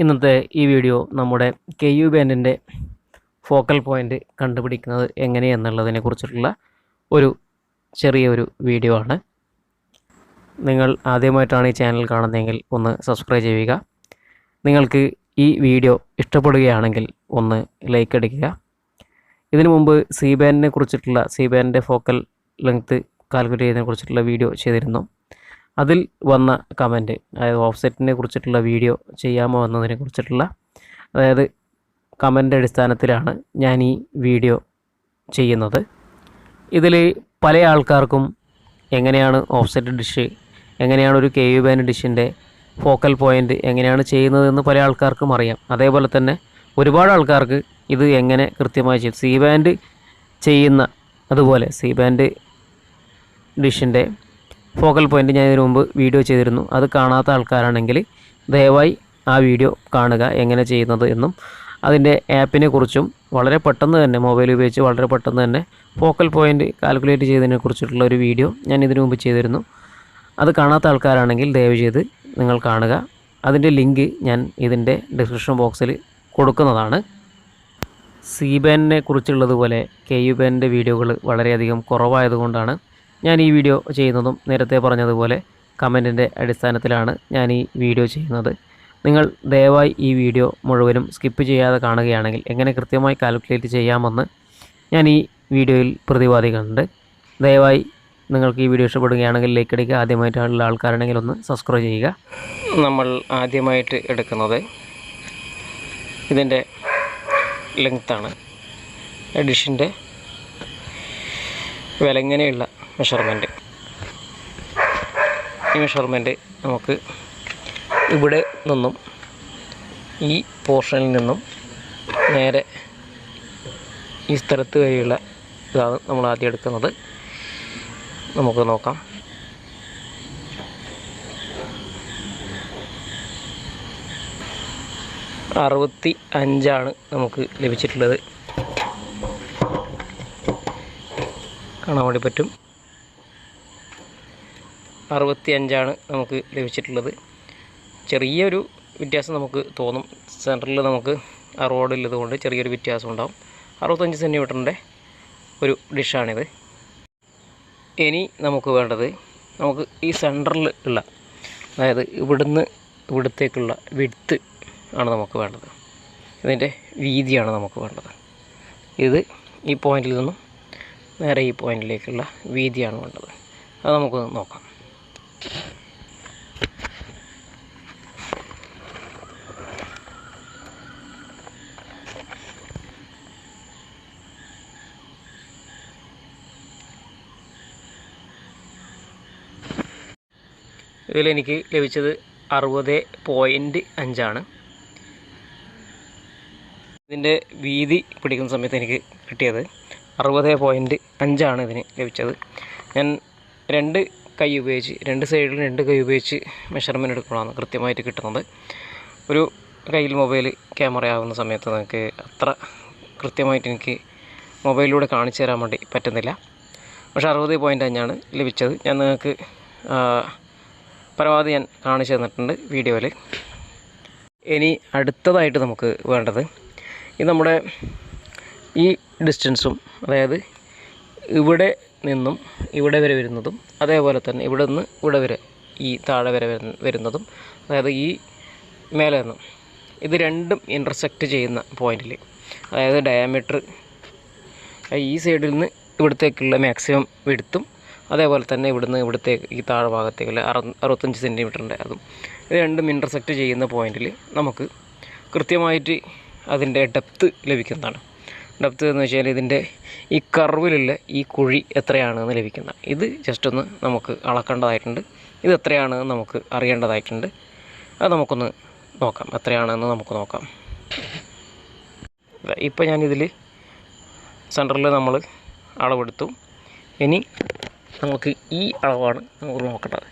ഇന്നത്തെ ഈ വീഡിയോ നമ്മുടെ കെയു ബാൻഡിൻ്റെ ഫോക്കൽ പോയിൻ്റ് കണ്ടുപിടിക്കുന്നത് എങ്ങനെയെന്നുള്ളതിനെ കുറിച്ചിട്ടുള്ള ഒരു ചെറിയൊരു വീഡിയോ ആണ്. നിങ്ങൾ ആദ്യമായിട്ടാണ് ഈ ചാനൽ കാണുന്നതെങ്കിൽ ഒന്ന് സബ്സ്ക്രൈബ് ചെയ്യുക. നിങ്ങൾക്ക് ഈ വീഡിയോ ഇഷ്ടപ്പെടുകയാണെങ്കിൽ ഒന്ന് ലൈക്ക് അടിക്കുക. ഇതിനു മുമ്പ് സി ബാൻഡിൻ്റെ ഫോക്കൽ ലെങ്ത്ത് കാൽക്കുലേറ്റ് ചെയ്യുന്നതിനെ കുറിച്ചിട്ടുള്ള വീഡിയോ ചെയ്തിരുന്നു. അതിൽ വന്ന കമൻറ്റ്, അതായത് ഓഫ്സെറ്റിനെ കുറിച്ചിട്ടുള്ള വീഡിയോ ചെയ്യാമോ എന്നതിനെ കുറിച്ചിട്ടുള്ള കമൻ്റ് അടിസ്ഥാനത്തിലാണ് ഞാൻ ഈ വീഡിയോ ചെയ്യുന്നത്. ഇതിൽ പല ആൾക്കാർക്കും എങ്ങനെയാണ് ഓഫ്സെറ്റ് ഡിഷ്, എങ്ങനെയാണ് ഒരു കെയു ബാൻഡ് ഡിഷിൻ്റെ ഫോക്കൽ പോയിൻ്റ് എങ്ങനെയാണ് ചെയ്യുന്നതെന്ന് പല ആൾക്കാർക്കും അറിയാം. അതേപോലെ തന്നെ ഒരുപാട് ആൾക്കാർക്ക് ഇത് എങ്ങനെ കൃത്യമായി ചെയ്യും, സി ബാൻഡ് ചെയ്യുന്ന അതുപോലെ സി ബാൻഡ് ഡിഷിൻ്റെ ഫോക്കൽ പോയിൻ്റ് ഞാൻ ഇതിനു മുമ്പ് വീഡിയോ ചെയ്തിരുന്നു. അത് കാണാത്ത ആൾക്കാരാണെങ്കിൽ ദയവായി ആ വീഡിയോ കാണുക, എങ്ങനെ ചെയ്യുന്നത് എന്നും അതിൻ്റെ ആപ്പിനെ കുറിച്ചും വളരെ പെട്ടെന്ന് തന്നെ മൊബൈൽ ഉപയോഗിച്ച് വളരെ പെട്ടെന്ന് തന്നെ ഫോക്കൽ പോയിൻ്റ് കാൽക്കുലേറ്റ് ചെയ്തതിനെ കുറിച്ചിട്ടുള്ള ഒരു വീഡിയോ ഞാൻ ഇതിനു മുമ്പ് ചെയ്തിരുന്നു. അത് കാണാത്ത ആൾക്കാരാണെങ്കിൽ ദയവ് ചെയ്ത് നിങ്ങൾ കാണുക. അതിൻ്റെ ലിങ്ക് ഞാൻ ഇതിൻ്റെ ഡിസ്ക്രിപ്ഷൻ ബോക്സിൽ കൊടുക്കുന്നതാണ്. സി ബാൻഡിനെ കുറിച്ചുള്ളതുപോലെ കെയു ബാൻഡിൻ്റെ വീഡിയോകൾ വളരെയധികം കുറവായതുകൊണ്ടാണ് ഞാൻ ഈ വീഡിയോ ചെയ്യുന്നതും. നേരത്തെ പറഞ്ഞതുപോലെ കമൻറ്റിൻ്റെ അടിസ്ഥാനത്തിലാണ് ഞാൻ ഈ വീഡിയോ ചെയ്യുന്നത്. നിങ്ങൾ ദയവായി ഈ വീഡിയോ മുഴുവനും സ്കിപ്പ് ചെയ്യാതെ കാണുകയാണെങ്കിൽ എങ്ങനെ കൃത്യമായി കാൽക്കുലേറ്റ് ചെയ്യാമെന്ന് ഞാൻ ഈ വീഡിയോയിൽ പ്രതിപാദിക്കുന്നുണ്ട്. ദയവായി നിങ്ങൾക്ക് ഈ വീഡിയോ ഇഷ്ടപ്പെടുകയാണെങ്കിൽ ലൈക്ക് അടിക്കുക. ആദ്യമായിട്ടുള്ള ആൾക്കാരാണെങ്കിൽ ഒന്ന് സബ്സ്ക്രൈബ് ചെയ്യുക. നമ്മൾ ആദ്യമായിട്ട് എടുക്കുന്നത് ഇതിൻ്റെ ലെങ്ത്താണ്, ഡിഷിൻ്റെ വിലങ്ങനെയുള്ള മെഷർമെൻറ്റ്. ഈ മെഷർമെൻറ്റ് നമുക്ക് ഇവിടെ നിന്നും ഈ പോർഷനിൽ നിന്നും നേരെ ഈ സ്ഥലത്ത് വരെയുള്ള ഇതാണ് നമ്മൾ ആദ്യം എടുക്കുന്നത്. നമുക്ക് നോക്കാം. അറുപത്തി അഞ്ചാണ് നമുക്ക് ലഭിച്ചിട്ടുള്ളത്. കാണാൻ വേണ്ടി പറ്റും. 65 നമുക്ക് ലഭിച്ചിട്ടുള്ളത്. ചെറിയൊരു വ്യത്യാസം നമുക്ക് തോന്നും. സെൻറ്ററിൽ നമുക്ക് ആ റോഡിലുള്ളത് കൊണ്ട് ചെറിയൊരു വ്യത്യാസം ഉണ്ടാകും. 65 സെൻറ്റിമീറ്ററിൻ്റെ ഒരു ഡിഷാണിത്. ഇനി നമുക്ക് വേണ്ടത്, നമുക്ക് ഈ സെൻറ്ററിൽ ഉള്ള, അതായത് ഇവിടത്തേക്കുള്ള വിഡ്ത്ത് ആണ് നമുക്ക് വേണ്ടത്. ഇതിൻ്റെ വീതിയാണ് നമുക്ക് വേണ്ടത്. ഇത് ഈ പോയിന്റിൽ നിന്നും നേരെ ഈ പോയിന്റിലേക്കുള്ള വീതിയാണ് വേണ്ടത്. അത് നമുക്ക് നോക്കാം. ഇതിലെനിക്ക് ലഭിച്ചത് 60.5 ഇതിൻ്റെ വീതി പിടിക്കുന്ന സമയത്ത് എനിക്ക് കിട്ടിയത് 60.5 ഇതിന് ലഭിച്ചത്. ഞാൻ രണ്ട് സൈഡിലും രണ്ട് കൈ ഉപയോഗിച്ച് മെഷർമെൻറ്റ് എടുക്കണമെന്ന് കൃത്യമായിട്ട് കിട്ടുന്നത്. ഒരു കയ്യിൽ മൊബൈൽ ക്യാമറ ആകുന്ന സമയത്ത് നിങ്ങൾക്ക് അത്ര കൃത്യമായിട്ട് എനിക്ക് മൊബൈലിലൂടെ കാണിച്ചു തരാൻ വേണ്ടി പറ്റുന്നില്ല. പക്ഷേ 60.5 ലഭിച്ചത്. ഞാൻ നിങ്ങൾക്ക് പരമാവധി ഞാൻ കാണിച്ചു തന്നിട്ടുണ്ട് വീഡിയോയിൽ. ഇനി അടുത്തതായിട്ട് നമുക്ക് വേണ്ടത്, ഇത് നമ്മുടെ ഈ ഡിസ്റ്റൻസും, അതായത് ഇവിടെ നിന്നും ഇവിടെ വരെ വരുന്നതും, അതേപോലെ തന്നെ ഇവിടെ നിന്ന് ഇവിടെ വരെ ഈ താഴെ വരെ വരുന്നതും, അതായത് ഈ മേലെ നിന്നും ഇത് രണ്ടും ഇൻ്റർസെക്റ്റ് ചെയ്യുന്ന പോയിന്റിൽ, അതായത് ഡയമീറ്റർ ഈ സൈഡിൽ നിന്ന് ഇവിടത്തേക്കുള്ള മാക്സിമം വിഡ്ത്തും, അതേപോലെ തന്നെ ഇവിടുന്ന് ഇവിടത്തേക്ക് ഈ താഴെ ഭാഗത്തേക്കുള്ള 65 സെൻറ്റിമീറ്ററിൻ്റെ അതും, ഇത് രണ്ടും ഇൻ്റർസെക്റ്റ് ചെയ്യുന്ന പോയിന്റിൽ നമുക്ക് കൃത്യമായിട്ട് അതിൻ്റെ ഡെപ്ത്ത് ലഭിക്കുന്നതാണ്. ഡെപ്ത്ത് എന്ന് വെച്ചാൽ ഇതിൻ്റെ ഈ കർവിലുള്ള ഈ കുഴി എത്രയാണെന്ന് ലഭിക്കുന്നത്. ഇത് ജസ്റ്റ് ഒന്ന് നമുക്ക് അളക്കേണ്ടതായിട്ടുണ്ട്. ഇത് എത്രയാണെന്ന് നമുക്ക് അറിയേണ്ടതായിട്ടുണ്ട്. അത് നമുക്കൊന്ന് നോക്കാം, എത്രയാണെന്ന് നമുക്ക് നോക്കാം. ഇപ്പോൾ ഞാനിതിൽ സെൻറ്ററിൽ നമ്മൾ അളവെടുത്തു. ഇനി നമുക്ക് ഈ അളവാണ് നമുക്ക് നോക്കേണ്ടത്.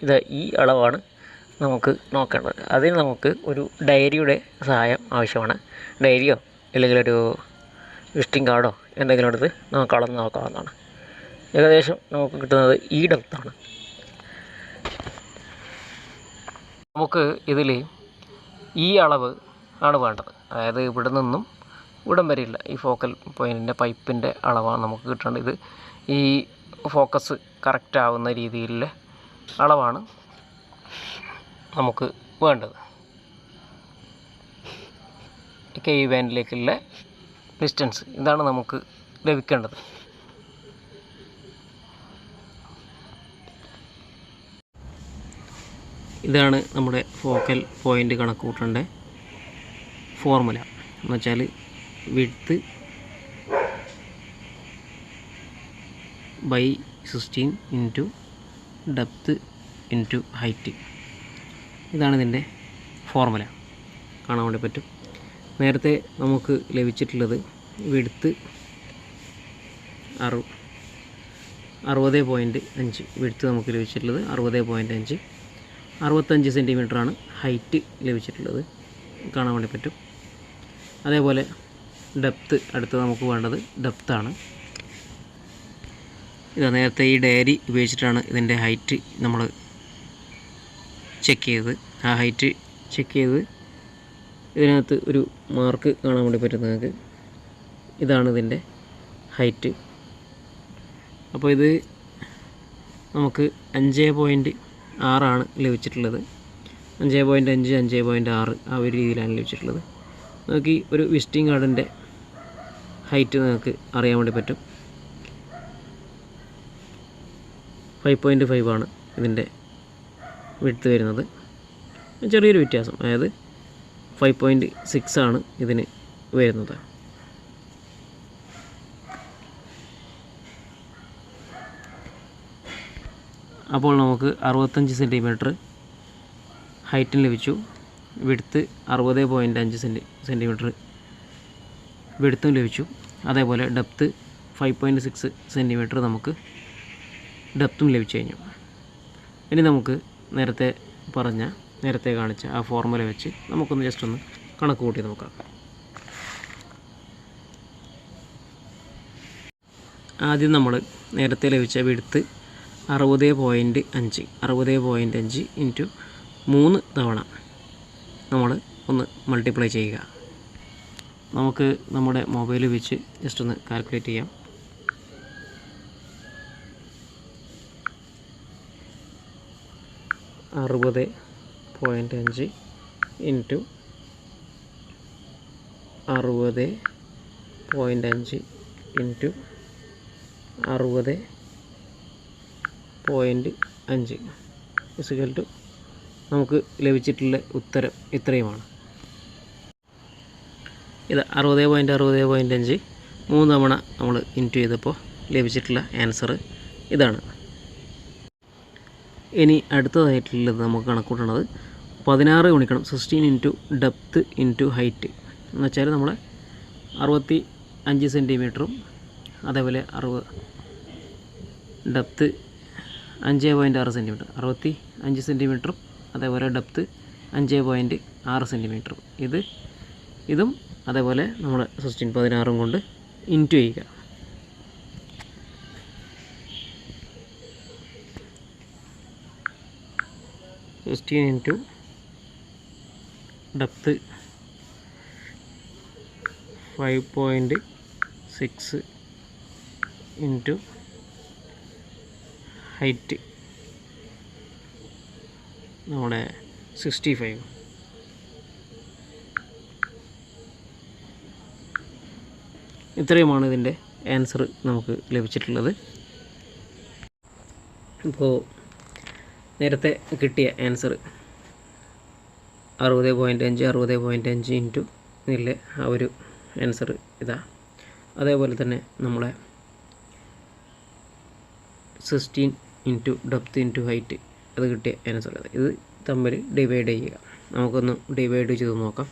ഇത് ഈ അളവാണ് നമുക്ക് നോക്കേണ്ടത്. അതിന് നമുക്ക് ഒരു ഡയറിയുടെ സഹായം ആവശ്യമാണ്. ഡയറിയോ അല്ലെങ്കിൽ ഒരു വിസിറ്റിംഗ് കാർഡോ എന്തെങ്കിലും എടുത്ത് നമുക്ക് അളന്ന് നോക്കാവുന്നതാണ്. ഏകദേശം നമുക്ക് കിട്ടുന്നത് ഈ ഡെപ്താണ്. നമുക്ക് ഇതിൽ ഈ അളവ് ആണ് വേണ്ടത്. അതായത് ഇവിടെ നിന്നും ഇവിടം വരെയില്ല ഈ ഫോക്കൽ പോയിൻറ്റിൻ്റെ പൈപ്പിൻ്റെ അളവാണ് നമുക്ക് കിട്ടേണ്ടത്. ഇത് ഈ ഫോക്കസ് കറക്റ്റ് ആവുന്ന രീതിയിലുള്ള അളവാണ് നമുക്ക് വേണ്ടത്. കെ യു ബാൻഡിലേക്കുള്ള ഡിസ്റ്റൻസ് ഇതാണ് നമുക്ക് ലഭിക്കേണ്ടത്. ഇതാണ് നമ്മുടെ ഫോക്കൽ പോയിൻ്റ് കണക്ക് കൂട്ടേണ്ട ഫോർമുല എന്ന് വെച്ചാൽ width by 16 into depth into height. ഇതാണ് ഇതിൻ്റെ ഫോർമുല, കാണാൻ വേണ്ടി പറ്റും. നേരത്തെ നമുക്ക് ലഭിച്ചിട്ടുള്ളത് വിഡ്ത്ത് 60.5 വിഡ്ത്ത് നമുക്ക് ലഭിച്ചിട്ടുള്ളത് 60.5, 65 സെൻറ്റിമീറ്ററാണ് ഹൈറ്റ് ലഭിച്ചിട്ടുള്ളത്, കാണാൻ വേണ്ടി പറ്റും. അതേപോലെ ഡെപ്ത്ത് അടുത്ത് നമുക്ക് വേണ്ടത് ഡെപ്ത്താണ്. ഇത് നേരത്തെ ഈ ഡയറി ഉപയോഗിച്ചിട്ടാണ് ഇതിൻ്റെ ഹൈറ്റ് നമ്മൾ ചെക്ക് ചെയ്തത്. ആ ഹൈറ്റ് ചെക്ക് ചെയ്ത് ഇതിനകത്ത് ഒരു മാർക്ക് കാണാൻ വേണ്ടി പറ്റും നിങ്ങൾക്ക്. ഇതാണ് ഇതിൻ്റെ ഹൈറ്റ്. അപ്പോൾ ഇത് നമുക്ക് 5.6 ലഭിച്ചിട്ടുള്ളത്. 5.5, 5.6 ആ ഒരു രീതിയിലാണ് ലഭിച്ചിട്ടുള്ളത്. നമുക്ക് ഈ ഒരു വിസിറ്റിംഗ് കാർഡിൻ്റെ ഹൈറ്റ് നിങ്ങൾക്ക് അറിയാൻ വേണ്ടി പറ്റും. 5.5 ആണ് ഇതിൻ്റെ വിഡ്ത്ത് വരുന്നത്. ചെറിയൊരു വ്യത്യാസം, അതായത് 5.6 ആണ് ഇതിന് വരുന്നത്. അപ്പോൾ നമുക്ക് 65 സെൻറ്റിമീറ്റർ ഹൈറ്റും ലഭിച്ചു. വിഡ്ത്ത് 60.5 സെൻറ്റിമീറ്റർ വിഡ്ത്തും ലഭിച്ചു. അതേപോലെ ഡെപ്ത്ത് 5.6 സെൻറ്റിമീറ്റർ നമുക്ക് ഡെപ്ത്തും ലഭിച്ചു കഴിഞ്ഞു. ഇനി നമുക്ക് നേരത്തെ കാണിച്ച ആ ഫോർമുല വെച്ച് നമുക്കൊന്ന് ജസ്റ്റ് ഒന്ന് കണക്ക് കൂട്ടി നോക്കാം. ആദ്യം നമ്മൾ നേരത്തെ ലഭിച്ച വിഡ്ത്ത് 60.5 ഇൻറ്റു 3 തവണ നമ്മൾ ഒന്ന് മൾട്ടിപ്ലൈ ചെയ്യുക. നമുക്ക് നമ്മുടെ മൊബൈൽ വെച്ച് ജസ്റ്റ് ഒന്ന് കാൽക്കുലേറ്റ് ചെയ്യാം. 60.5 ഇൻറ്റു 60.5 ഇൻറ്റു 60.5 ഇസിക്കൽ ടു നമുക്ക് ലഭിച്ചിട്ടുള്ള ഉത്തരം ഇത്രയുമാണ്. ഇത് 60.5 3 തവണ നമ്മൾ ഇൻറ്റു ചെയ്തപ്പോൾ ലഭിച്ചിട്ടുള്ള ആൻസർ ഇതാണ്. ഇനി അടുത്തതായിട്ടുള്ളത് നമുക്ക് കണക്കൂട്ടുന്നത് 16 ഗുണിക്കണം 16 ഇൻറ്റു ഡെപ്ത്ത് ഇൻറ്റു ഹൈറ്റ് എന്ന് വെച്ചാൽ നമ്മൾ 65 സെൻറ്റിമീറ്ററും അതേപോലെ ഡെപ്ത്ത് 5.6 സെൻറ്റിമീറ്റർ 65 സെൻറ്റിമീറ്ററും അതേപോലെ ഡെപ്ത്ത് 5.6 സെൻറ്റിമീറ്ററും ഇതും അതേപോലെ നമ്മൾ 16 കൊണ്ട് ഇൻറ്റു ചെയ്യുക. ഇൻറ്റു ഡെപ്ത്ത് 5.6 ഇൻറ്റു ഹൈറ്റ് നമ്മുടെ 65. ഇത്രയുമാണ് ഇതിൻ്റെ ആൻസർ നമുക്ക് ലഭിച്ചിട്ടുള്ളത്. ഇപ്പോൾ നേരത്തെ കിട്ടിയ ആൻസർ 60.5 ഇൻറ്റു ഇതിലെ ആ ഒരു ആൻസർ ഇതാ. അതേപോലെ തന്നെ നമ്മളെ 16 ഇൻറ്റു ഡെപ്ത്ത് ഇൻറ്റു ഹൈറ്റ് അത് കിട്ടിയ ആൻസർ ഇത് തമ്മിൽ ഡിവൈഡ് ചെയ്യുക. നമുക്കൊന്ന് ഡിവൈഡ് ചെയ്ത് നോക്കാം.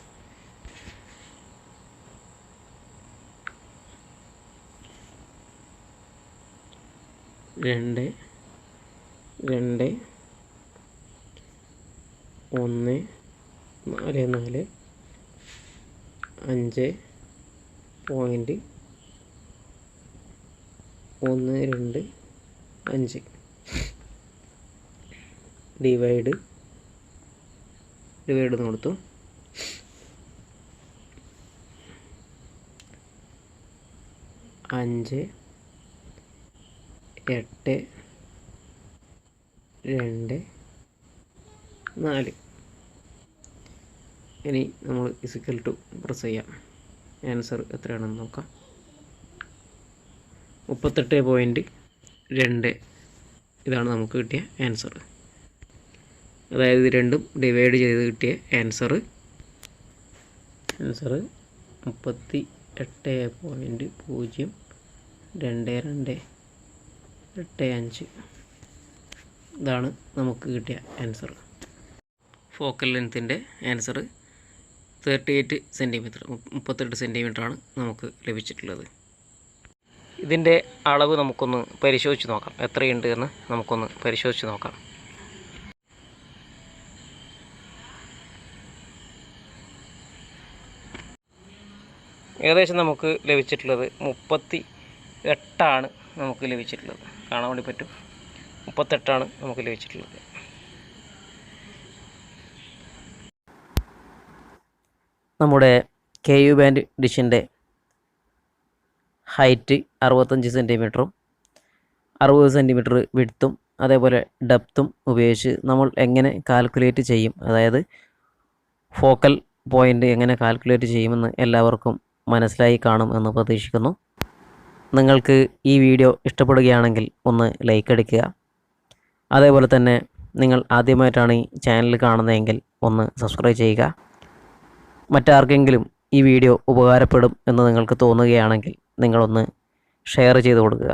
2 2 1 4 4 5.125 ഡിവൈഡ് ഡിവൈഡ് എന്ന് കൊടുത്തു. അഞ്ച് 8 2 4. ഇനി നമ്മൾ ഇസിക്കൽ ടു പ്രസ് ചെയ്യാം. ആൻസർ എത്രയാണെന്ന് നോക്കാം. 38.2 ഇതാണ് നമുക്ക് കിട്ടിയ ആൻസർ. അതായത് ഇത് രണ്ടും ഡിവൈഡ് ചെയ്ത് കിട്ടിയ ആൻസർ 38.0285. ഇതാണ് നമുക്ക് കിട്ടിയ ആൻസർ. ഫോക്കൽ ലെങ്ത്തിൻ്റെ ആൻസർ 38 സെൻറ്റിമീറ്റർ, 38 സെൻറ്റിമീറ്ററാണ് നമുക്ക് ലഭിച്ചിട്ടുള്ളത്. ഇതിൻ്റെ അളവ് നമുക്കൊന്ന് പരിശോധിച്ച് നോക്കാം. എത്രയുണ്ട് എന്ന് നമുക്കൊന്ന് പരിശോധിച്ച് നോക്കാം. ഏകദേശം നമുക്ക് ലഭിച്ചിട്ടുള്ളത് 38 നമുക്ക് ലഭിച്ചിട്ടുള്ളത്. കാണാൻ വേണ്ടി പറ്റും. 38 നമുക്ക് ലഭിച്ചിട്ടുള്ളത്. നമ്മുടെ KU ബാൻഡ് ഡിഷിൻ്റെ ഹൈറ്റ് 65 സെൻറ്റിമീറ്ററും 60 സെൻറ്റിമീറ്റർ വിഡ്ത്തും അതേപോലെ ഡെപ്തും ഉപയോഗിച്ച് നമ്മൾ എങ്ങനെ കാൽക്കുലേറ്റ് ചെയ്യും, അതായത് ഫോക്കൽ പോയിൻ്റ് എങ്ങനെ കാൽക്കുലേറ്റ് ചെയ്യുമെന്ന് എല്ലാവർക്കും മനസ്സിലായി കാണും എന്ന് പ്രതീക്ഷിക്കുന്നു. നിങ്ങൾക്ക് ഈ വീഡിയോ ഇഷ്ടപ്പെടുകയാണെങ്കിൽ ഒന്ന് ലൈക്ക് അടിക്കുക. അതേപോലെ തന്നെ നിങ്ങൾ ആദ്യമായിട്ടാണ് ഈ ചാനൽ കാണുന്നതെങ്കിൽ ഒന്ന് സബ്സ്ക്രൈബ് ചെയ്യുക. മറ്റാർക്കെങ്കിലും ഈ വീഡിയോ ഉപകാരപ്പെടും എന്ന് നിങ്ങൾക്ക് തോന്നുകയാണെങ്കിൽ നിങ്ങളൊന്ന് ഷെയർ ചെയ്ത് കൊടുക്കുക.